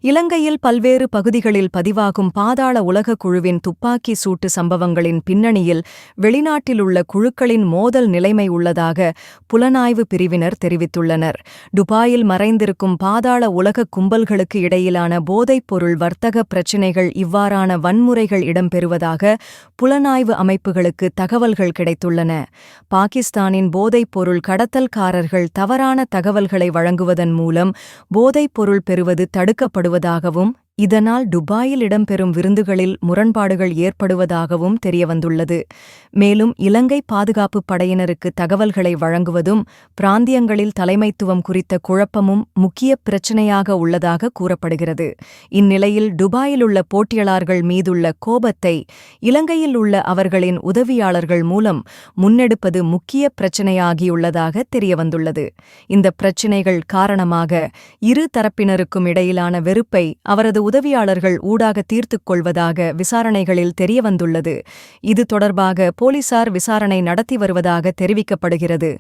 இலங்கையில் பல்வேறு பகுதிகளில் பதிவாகும் பாதாள உலக குழுவின் துப்பாக்கி சூட்டு சம்பவங்களின் பின்னணியில் வெளிநாட்டிலுள்ள குழுக்களின் மோதல் நிலைமை உள்ளதாக புலனாய்வு பிரிவினர் தெரிவித்துள்ளனர். துபாயில் மறைந்திருக்கும் பாதாள உலக கும்பல்களுக்கு இடையிலான போதைப்பொருள் வர்த்தக பிரச்சினைகள் இவ்வாறான வன்முறைகள் இடம்பெறுவதாக புலனாய்வு அமைப்புகளுக்கு தகவல்கள் கிடைத்துள்ளன. பாகிஸ்தானின் போதைப்பொருள் கடத்தல்காரர்கள் தவறான தகவல்களை வழங்குவதன் மூலம் போதைப்பொருள் பெறுவது தடுக்கப்படுவதாகவும் இதனால் துபாயில் இடம்பெறும் விருந்துகளில் முரண்பாடுகள் ஏற்படுவதாகவும் தெரியவந்துள்ளது. மேலும் இலங்கை பாதுகாப்புப் படையினருக்கு தகவல்களை வழங்குவதும் பிராந்தியங்களில் தலைமைத்துவம் குறித்த குழப்பமும் முக்கிய பிரச்சினையாக உள்ளதாக கூறப்படுகிறது. இந்நிலையில் துபாயிலுள்ள போட்டியாளர்கள் மீதுள்ள கோபத்தை இலங்கையில் உள்ள அவர்களின் உதவியாளர்கள் மூலம் முன்னெடுப்பது முக்கிய பிரச்சினையாகியுள்ளதாக தெரியவந்துள்ளது. இந்த பிரச்சினைகள் காரணமாக இரு தரப்பினருக்கும் இடையிலான வெறுப்பை அவரது உதவியாளர்கள் ஊடாக தீர்த்துக் கொள்வதாக விசாரணைகளில் தெரியவந்துள்ளது. இது தொடர்பாக போலீசார் விசாரணை நடத்தி வருவதாக தெரிவிக்கப்படுகிறது.